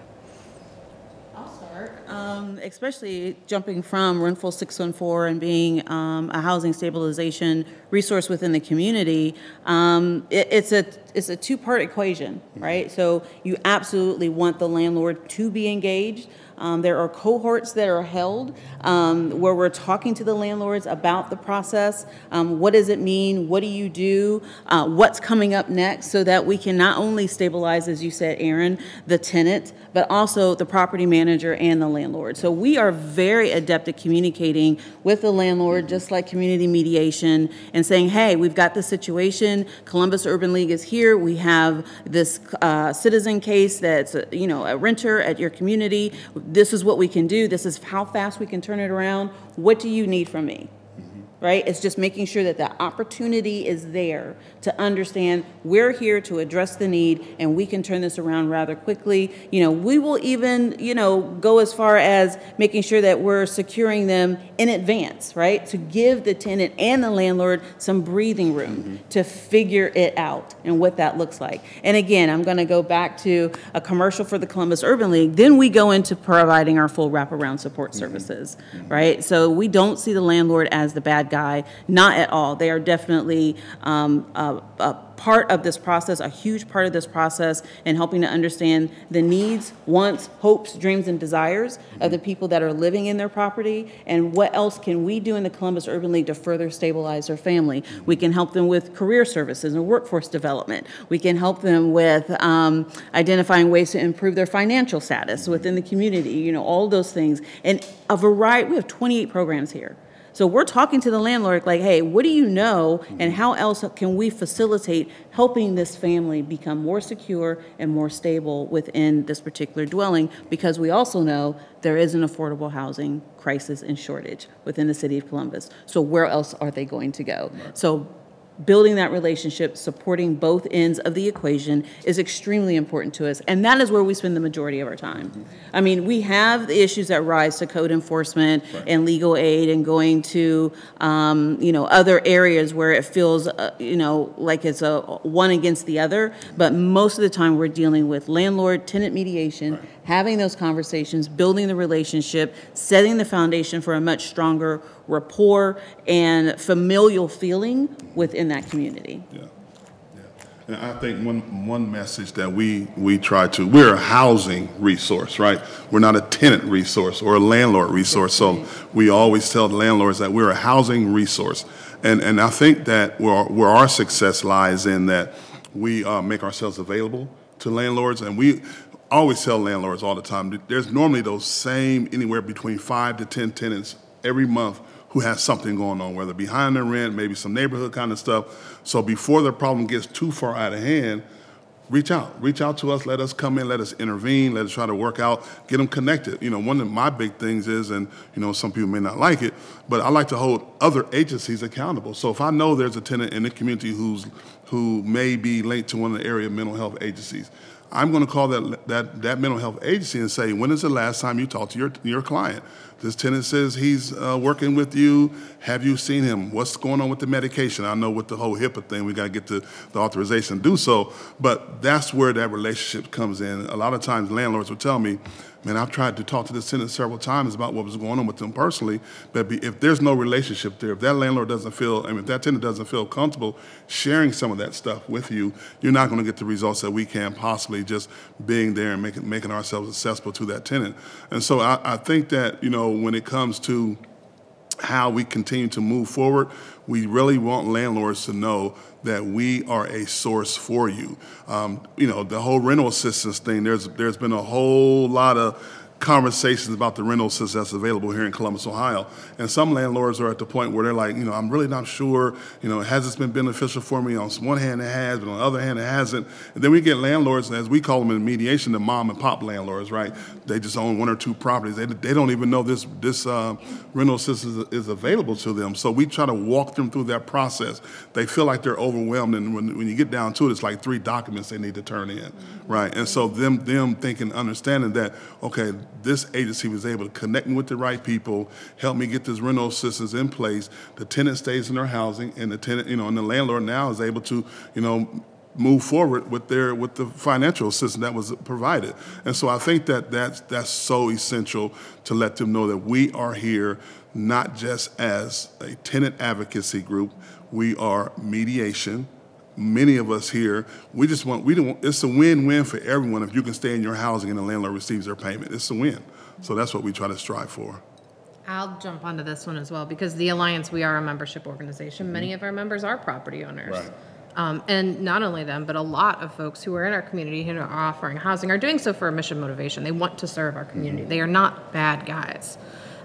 Especially jumping from Rentful614 and being a housing stabilization resource within the community, it's a two-part equation, right? So you absolutely want the landlord to be engaged. There are cohorts that are held where we're talking to the landlords about the process. What does it mean? What do you do? What's coming up next, so that we can not only stabilize, as you said, Aaron, the tenant, but also the property manager and the landlord. So we are very adept at communicating with the landlord, just like community mediation, and saying, hey, we've got this situation. Columbus Urban League is here. We have this citizen case that's a renter at your community. This is what we can do. This is how fast we can turn it around. What do you need from me? right? It's just making sure that the opportunity is there to understand we're here to address the need and we can turn this around rather quickly. We will even, go as far as making sure that we're securing them in advance, right? To give the tenant and the landlord some breathing room to figure it out and what that looks like. And again, I'm going to go back to a commercial for the Columbus Urban League. Then we go into providing our full wraparound support services, right? So we don't see the landlord as the bad guy, not at all. They are definitely a part of this process, a huge part of this process, in helping to understand the needs, wants, hopes, dreams, and desires of the people that are living in their property, and what else can we do in the Columbus Urban League to further stabilize their family. We can help them with career services and workforce development. We can help them with identifying ways to improve their financial status within the community, all those things. And a variety, we have 28 programs here. So we're talking to the landlord like, hey, what do you know, and how else can we facilitate helping this family become more secure and more stable within this particular dwelling, because we also know there is an affordable housing crisis and shortage within the city of Columbus. So where else are they going to go? So building that relationship, supporting both ends of the equation is extremely important to us. And that is where we spend the majority of our time. I mean, we have the issues that rise to code enforcement and legal aid and going to, other areas where it feels, like it's a one against the other. But most of the time we're dealing with landlord-tenant mediation, having those conversations, building the relationship, setting the foundation for a much stronger rapport and familial feeling within that community. Yeah. And I think one message that we try to, we're a housing resource, right? We're not a tenant resource or a landlord resource. So we always tell the landlords that we're a housing resource. And I think that where our success lies in that we make ourselves available to landlords. And we always tell landlords all the time, there's normally those same anywhere between 5 to 10 tenants every month who has something going on, whether behind their rent, maybe some neighborhood kind of stuff. So before the problem gets too far out of hand, reach out to us, let us come in, let us intervene, let us try to work out, get them connected. One of my big things is, and some people may not like it, but I like to hold other agencies accountable. So if I know there's a tenant in the community who may be linked to one of the area mental health agencies, I'm going to call that mental health agency and say, when is the last time you talked to your client? This tenant says he's working with you. Have you seen him? What's going on with the medication? I know with the whole HIPAA thing, we got to get the authorization to do so, but that's where that relationship comes in. A lot of times landlords will tell me, man, I've tried to talk to this tenant several times about what was going on with them personally, but if there's no relationship there, if that landlord doesn't feel, if that tenant doesn't feel comfortable sharing some of that stuff with you, you're not going to get the results that we can possibly just being there and making ourselves accessible to that tenant. And so I think that, when it comes to how we continue to move forward, we really want landlords to know that we are a source for you. The whole rental assistance thing, there's been a whole lot of conversations about the rental assistance that's available here in Columbus, Ohio. And some landlords are at the point where they're like, I'm really not sure, has this been beneficial for me? On one hand it has, but on the other hand it hasn't. And then we get landlords, as we call them in mediation, the mom and pop landlords, right? They just own 1 or 2 properties. They don't even know this rental assistance is available to them. So we try to walk them through that process. They feel like they're overwhelmed, and when you get down to it, it's like 3 documents they need to turn in, right? And so them thinking, understanding that, okay, this agency was able to connect me with the right people, help me get this rental assistance in place. The tenant stays in their housing, and the tenant, and the landlord now is able to, move forward with the financial assistance that was provided. And so I think that's so essential to let them know that we are here not just as a tenant advocacy group, we are mediation. Many of us here, it's a win-win for everyone if you can stay in your housing and the landlord receives their payment. It's a win. So that's what we try to strive for. I'll jump onto this one as well, because the Alliance, we are a membership organization. Many of our members are property owners. Right. And not only them, but a lot of folks who are in our community who are offering housing are doing so for a mission motivation. They want to serve our community. They are not bad guys.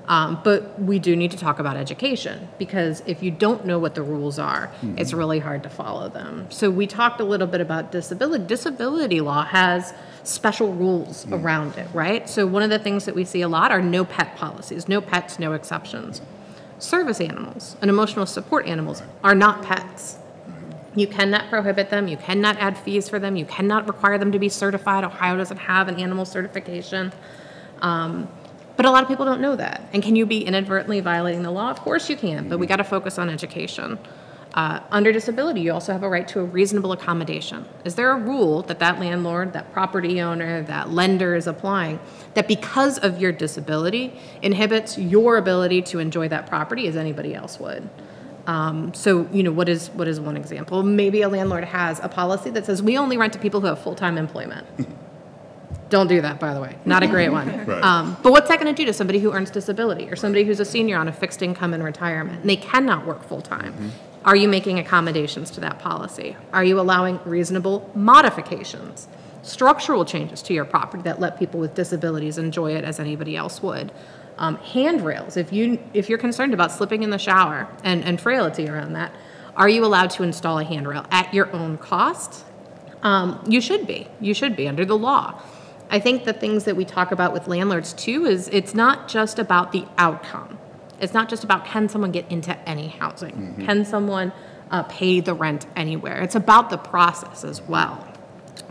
But we do need to talk about education, because if you don't know what the rules are, it's really hard to follow them. So we talked a little bit about disability. Disability law has special rules around it, right? So one of the things that we see a lot are no pet policies, no pets, no exceptions. Service animals and emotional support animals are not pets. You cannot prohibit them. You cannot add fees for them. You cannot require them to be certified. Ohio doesn't have an animal certification. But a lot of people don't know that. And can you be inadvertently violating the law? Of course you can, but we got to focus on education. Under disability, you also have a right to a reasonable accommodation. Is there a rule that that landlord, that property owner, that lender is applying that because of your disability inhibits your ability to enjoy that property as anybody else would? So, you know, what is one example? Maybe a landlord has a policy that says we only rent to people who have full-time employment. Don't do that, by the way. Not a great one. Right. But what's that going to do to somebody who earns disability or somebody who's a senior on a fixed income in retirement and they cannot work full-time? Are you making accommodations to that policy? Are you allowing reasonable modifications, structural changes to your property that let people with disabilities enjoy it as anybody else would? Handrails, if you're concerned about slipping in the shower and frailty around that, are you allowed to install a handrail at your own cost? You should be. You should be under the law. I think the things that we talk about with landlords too is it's not just about the outcome. It's not just about can someone get into any housing? Can someone pay the rent anywhere? It's about the process as well.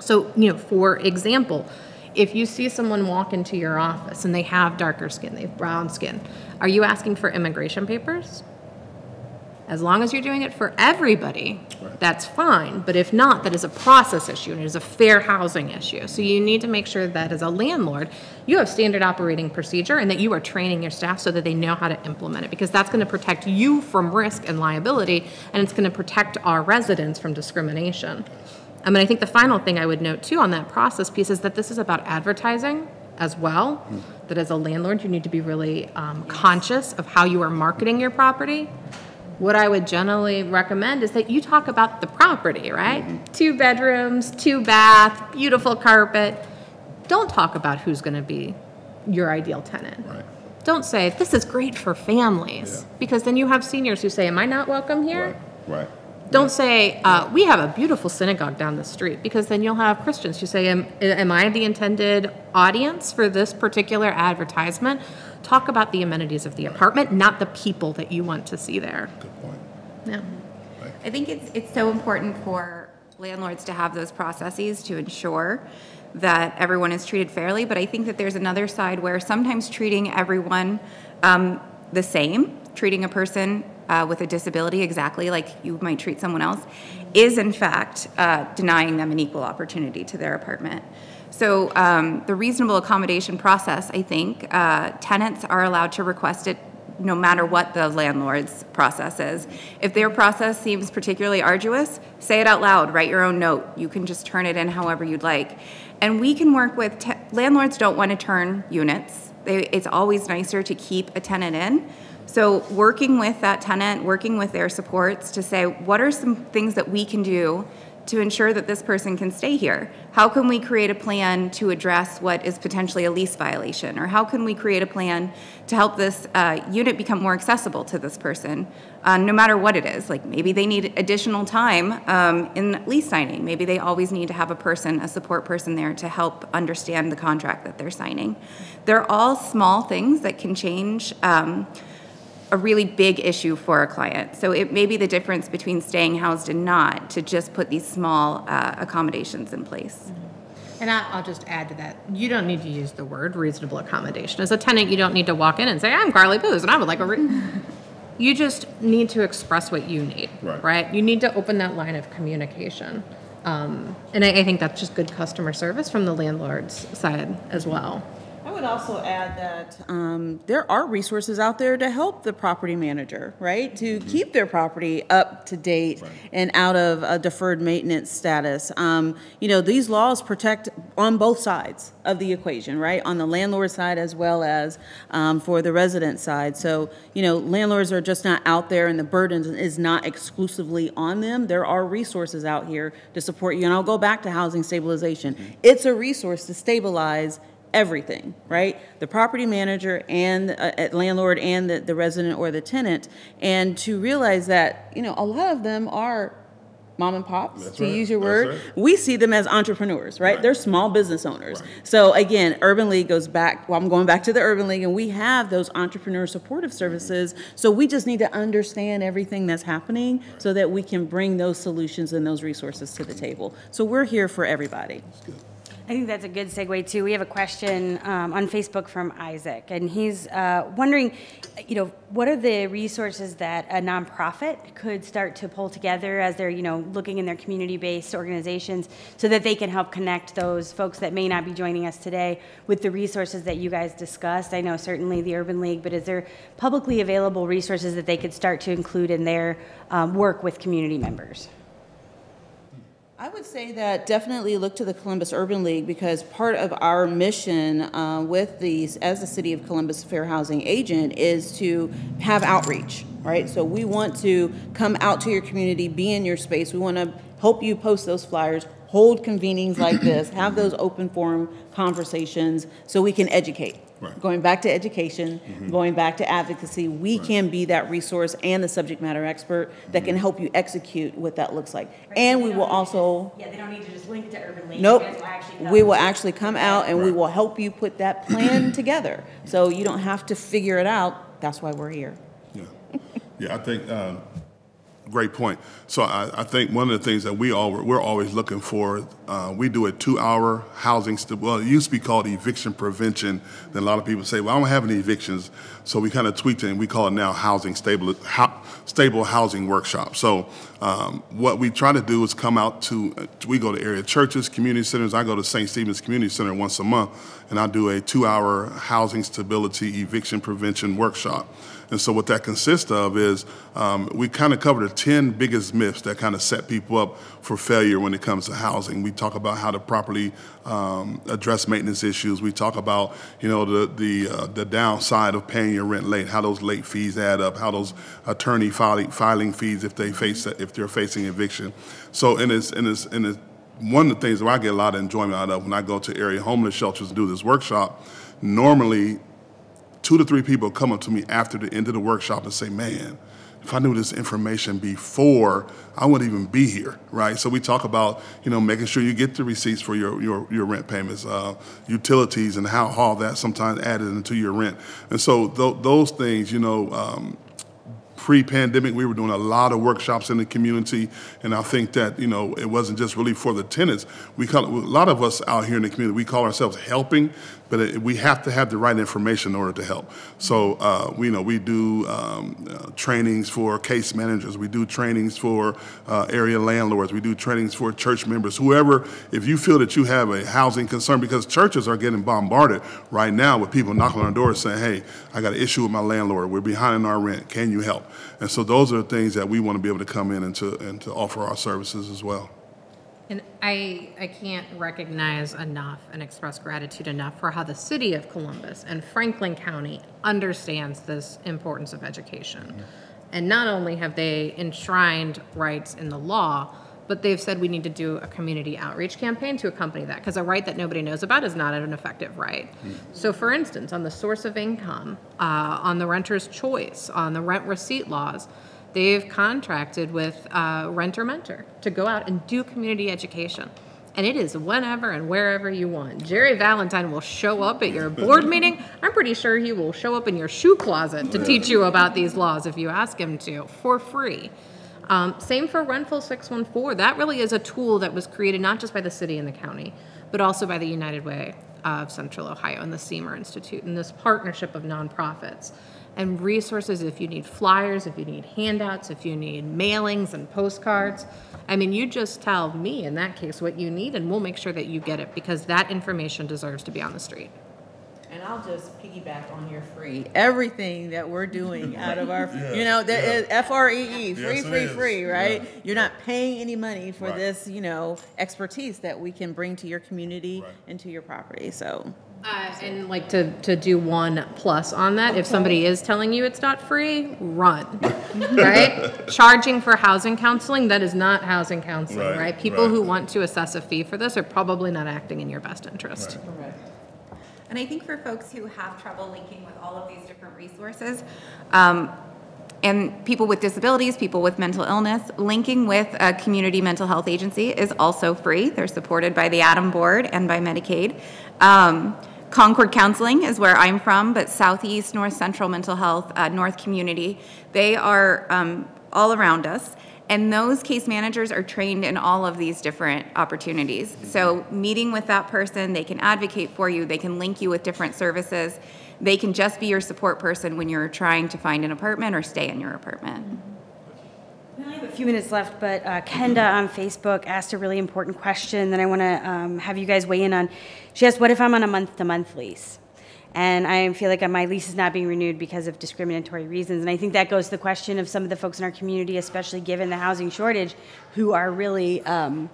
So, you know, for example, if you see someone walk into your office and they have darker skin, they have brown skin, are you asking for immigration papers? As long as you're doing it for everybody, that's fine. But if not, that is a process issue and it is a fair housing issue. So you need to make sure that as a landlord, you have standard operating procedure and that you are training your staff so that they know how to implement it, because that's going to protect you from risk and liability, and it's going to protect our residents from discrimination. I think the final thing I would note too on that process piece is that this is about advertising as well, that as a landlord, you need to be really conscious of how you are marketing your property. What I would generally recommend is that you talk about the property, right? 2 bedrooms, 2 bath, beautiful carpet. Don't talk about who's going to be your ideal tenant. Right. Don't say, this is great for families, because then you have seniors who say, am I not welcome here? Right. Don't say, we have a beautiful synagogue down the street, because then you'll have Christians who say, am I the intended audience for this particular advertisement? Talk about the amenities of the apartment, not the people that you want to see there. Good point. Yeah. I think it's so important for landlords to have those processes to ensure that everyone is treated fairly, but I think that there's another side where sometimes treating everyone the same, treating a person with a disability exactly like you might treat someone else, is in fact denying them an equal opportunity to their apartment. So the reasonable accommodation process, I think, tenants are allowed to request it no matter what the landlord's process is. If their process seems particularly arduous, say it out loud, write your own note. You can just turn it in however you'd like. And we can work with, landlords don't want to turn units. It's always nicer to keep a tenant in. So working with that tenant, working with their supports to say, what are some things that we can do to ensure that this person can stay here? How can we create a plan to address what is potentially a lease violation? Or how can we create a plan to help this unit become more accessible to this person, no matter what it is? Like maybe they need additional time in lease signing. Maybe they always need to have a support person there to help understand the contract that they're signing. They're all small things that can change a really big issue for a client. So it may be the difference between staying housed and not, to just put these small accommodations in place. And I'll just add to that, you don't need to use the word reasonable accommodation. As a tenant, you don't need to walk in and say, I'm Carly Booz, and I would like a You just need to express what you need, right? You need to open that line of communication. And I think that's just good customer service from the landlord's side as well. I would also add that there are resources out there to help the property manager, right? To keep their property up to date and out of a deferred maintenance status. You know, these laws protect on both sides of the equation, right? On the landlord side as well as for the resident side. So, you know, landlords are just not out there and the burden is not exclusively on them. There are resources out here to support you. And I'll go back to housing stabilization. It's a resource to stabilize everything, right? The property manager and landlord and the resident or the tenant, and to realize that, you know, a lot of them are mom and pops, That's to right. use your That's word. right. We see them as entrepreneurs, right? Right. They're small business owners. Right. So again, Urban League goes back, well, I'm going back to the Urban League, and we have those entrepreneur supportive services. So we just need to understand everything that's happening so that we can bring those solutions and those resources to the table. So we're here for everybody. I think that's a good segue too. We have a question on Facebook from Isaac, and he's wondering, what are the resources that a nonprofit could start to pull together as they're, looking in their community-based organizations, so that they can help connect those folks that may not be joining us today with the resources that you guys discussed. I know certainly the Urban League, but is there publicly available resources that they could start to include in their work with community members? I would say that definitely look to the Columbus Urban League, because part of our mission with these, as the City of Columbus Fair Housing agent, is to have outreach, right? So we want to come out to your community, be in your space. We want to help you post those flyers, hold convenings like this, have those open forum conversations so we can educate. Right. Going back to education, going back to advocacy, we can be that resource and the subject matter expert that can help you execute what that looks like. And we will also... Yeah, they don't need to just link to Urban League. Nope. You guys will actually come. We will actually come out and we Right. will help you put that plan together. So you don't have to figure it out. That's why we're here. Yeah, yeah. I think great point. So I think one of the things that we're always looking for. We do a 2-hour housing. Well, it used to be called Eviction Prevention. Then a lot of people say, "Well, I don't have any evictions." So we kind of tweaked it and we call it now stable housing workshop. So what we try to do is come out to. We go to area churches, community centers. I go to St. Stephen's Community Center once a month, and I do a 2-hour housing stability eviction prevention workshop. And so what that consists of is we kind of cover the 10 biggest myths that kind of set people up for failure when it comes to housing. We talk about how to properly address maintenance issues. We talk about, the downside of paying your rent late, how those late fees add up, how those attorney filing fees if they're facing eviction. So one of the things that I get a lot of enjoyment out of when I go to area homeless shelters and do this workshop, normally 2 to 3 people come up to me after the end of the workshop and say, "Man, if I knew this information before, I wouldn't even be here," right? So we talk about, making sure you get the receipts for your rent payments, utilities, and how all that sometimes added into your rent. And so those things, pre-pandemic, we were doing a lot of workshops in the community, and I think that, it wasn't just really for the tenants. A lot of us out here in the community, we call ourselves helping, but we have to have the right information in order to help. So, we do trainings for case managers. We do trainings for area landlords. We do trainings for church members. Whoever, if you feel that you have a housing concern, because churches are getting bombarded right now with people knocking on our doors saying, "Hey, I got an issue with my landlord. We're behind on our rent. Can you help?" And so those are the things that we want to be able to come in and to offer our services as well. And I can't recognize enough and express gratitude enough for how the city of Columbus and Franklin County understands this importance of education. Mm-hmm. And not only have they enshrined rights in the law, but they've said we need to do a community outreach campaign to accompany that, because a right that nobody knows about is not an effective right. Mm-hmm. So for instance, on the source of income, on the renter's choice, on the rent receipt laws, they've contracted with Renter Mentor to go out and do community education. And it is whenever and wherever you want. Jerry Valentine will show up at your board meeting. I'm pretty sure he will show up in your shoe closet to teach you about these laws if you ask him to, for free. Same for Rental 614. That really is a tool that was created not just by the city and the county, but also by the United Way of Central Ohio and the Seymour Institute and this partnership of nonprofits. And resources if you need flyers, if you need handouts, if you need mailings and postcards. I mean, you just tell me in that case what you need and we'll make sure that you get it, because that information deserves to be on the street. And I'll just piggyback on your free. Everything that we're doing out of our, FREE, free, right? Yeah. You're not paying any money for Right. this, expertise that we can bring to your community and to your property, so. And like to do one plus on that, if somebody is telling you it's not free, run, right? Charging for housing counseling, that is not housing counseling, right? People who want to assess a fee for this are probably not acting in your best interest. Correct. And I think for folks who have trouble linking with all of these different resources, And people with disabilities, people with mental illness, linking with a community mental health agency is also free. They're supported by the ADAM board and by Medicaid. Concord Counseling is where I'm from, but Southeast, North Central Mental Health, North Community, they are all around us. And those case managers are trained in all of these different opportunities. So meeting with that person, they can advocate for you, they can link you with different services. They can just be your support person when you're trying to find an apartment or stay in your apartment. We only have a few minutes left, but Kenda on Facebook asked a really important question that I want to have you guys weigh in on. She asked, what if I'm on a month-to-month lease? And I feel like my lease is not being renewed because of discriminatory reasons. And I think that goes to the question of some of the folks in our community, especially given the housing shortage, who are really on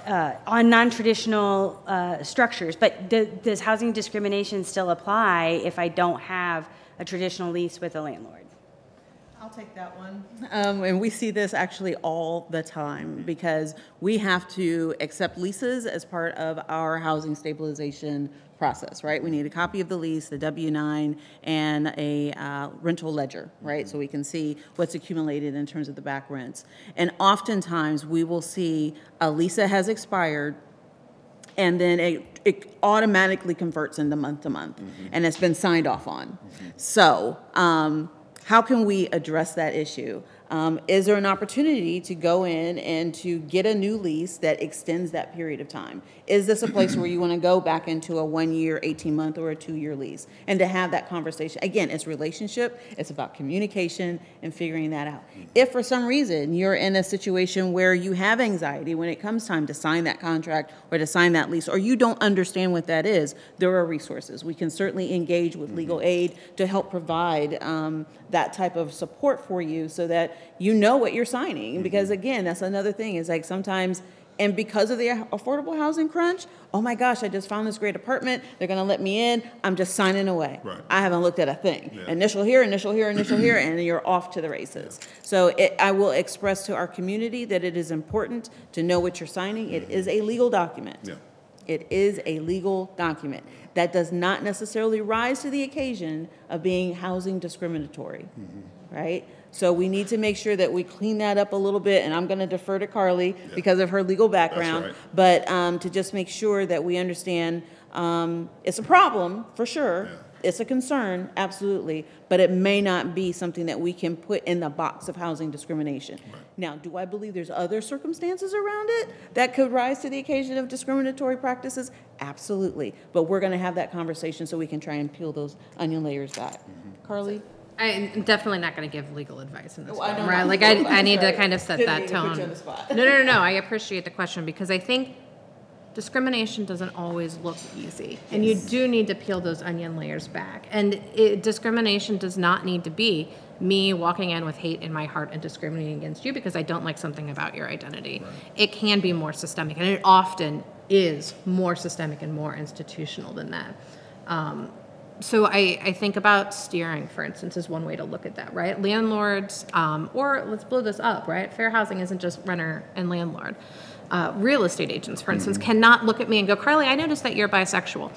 non-traditional structures. But does housing discrimination still apply if I don't have a traditional lease with a landlord? I'll take that one. And we see this actually all the time because we have to accept leases as part of our housing stabilization process, right? We need a copy of the lease, the W-9, and a rental ledger, right? So we can see what's accumulated in terms of the back rents. And oftentimes we will see a lease that has expired and then it automatically converts into month-to-month, and it's been signed off on. So how can we address that issue? Is there an opportunity to go in and to get a new lease that extends that period of time? Is this a place where you want to go back into a 1-year, 18-month, or a 2-year lease? And to have that conversation. Again, it's relationship. It's about communication and figuring that out. If for some reason you're in a situation where you have anxiety when it comes time to sign that contract or to sign that lease, or you don't understand what that is, there are resources. We can certainly engage with legal aid to help provide that type of support for you so that you know what you're signing. Because again, that's another thing, is like sometimes, and because of the affordable housing crunch, oh my gosh, I just found this great apartment, they're gonna let me in, I'm just signing away. Right. I haven't looked at a thing. Yeah. Initial here, initial here, initial here, and you're off to the races. So I will express to our community that it is important to know what you're signing. It is a legal document. Yeah. It is a legal document. That does not necessarily rise to the occasion of being housing discriminatory, right? So we need to make sure that we clean that up a little bit, and I'm going to defer to Carly because of her legal background, right. But to just make sure that we understand it's a problem, for sure. Yeah. It's a concern, absolutely, but it may not be something that we can put in the box of housing discrimination. Right. Now, do I believe there's other circumstances around it that could rise to the occasion of discriminatory practices? Absolutely, but we're going to have that conversation so we can try and peel those onion layers back. Carly? I'm definitely not going to give legal advice in this one, right? Like, I need to kind of set that tone. No. I appreciate the question because I think discrimination doesn't always look easy, and you do need to peel those onion layers back. And discrimination does not need to be me walking in with hate in my heart and discriminating against you because I don't like something about your identity. Right. It can be more systemic, and it often is more systemic and more institutional than that. So I think about steering, for instance, is one way to look at that, right? Landlords, or let's blow this up, right? Fair housing isn't just renter and landlord. Real estate agents, for instance, cannot look at me and go, Carly, I noticed that you're bisexual.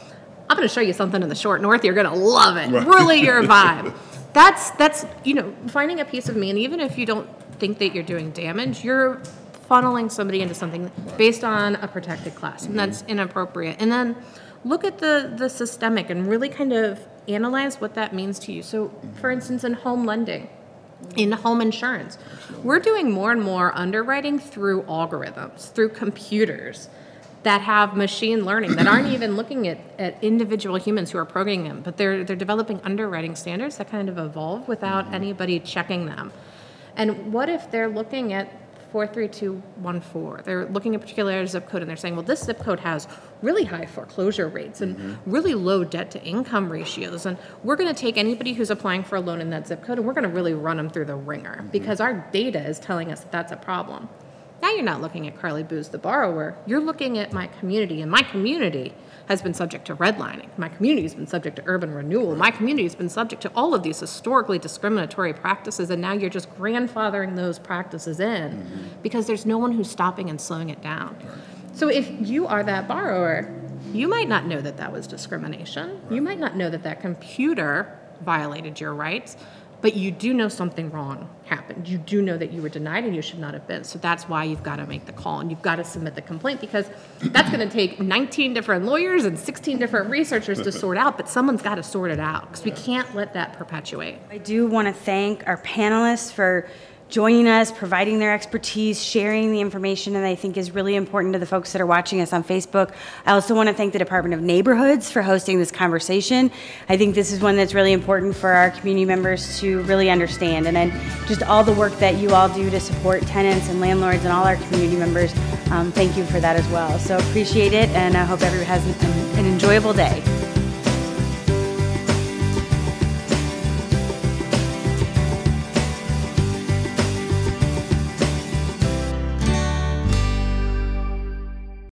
I'm going to show you something in the short north. You're going to love it. Right. Really your vibe. That's finding a piece of me, and even if you don't think that you're doing damage, you're funneling somebody into something based on a protected class, and that's inappropriate. And then look at the systemic and really kind of analyze what that means to you. So, for instance, in home lending, in home insurance, we're doing more and more underwriting through algorithms, through computers that have machine learning, that aren't even looking at individual humans who are programming them, but they're developing underwriting standards that kind of evolve without anybody checking them. And what if they're looking at 43214. They're looking at a particular zip code and they're saying, well, this zip code has really high foreclosure rates and really low debt to income ratios. And we're going to take anybody who's applying for a loan in that zip code and we're going to really run them through the ringer because our data is telling us that that's a problem. Now you're not looking at Carly Booz, the borrower. You're looking at my community, and my community has been subject to redlining. My community has been subject to urban renewal. My community has been subject to all of these historically discriminatory practices, and now you're just grandfathering those practices in because there's no one who's stopping and slowing it down. So if you are that borrower, you might not know that that was discrimination. You might not know that that computer violated your rights, but you do know something wrong happened. You do know that you were denied and you should not have been. So that's why you've got to make the call and you've got to submit the complaint, because that's going to take 19 different lawyers and 16 different researchers to sort out, but someone's got to sort it out because we can't let that perpetuate. I do want to thank our panelists for joining us, providing their expertise, sharing the information that I think is really important to the folks that are watching us on Facebook. I also want to thank the Department of Neighborhoods for hosting this conversation. I think this is one that's really important for our community members to really understand. And then just all the work that you all do to support tenants and landlords and all our community members, thank you for that as well. So appreciate it, and I hope everyone has an enjoyable day.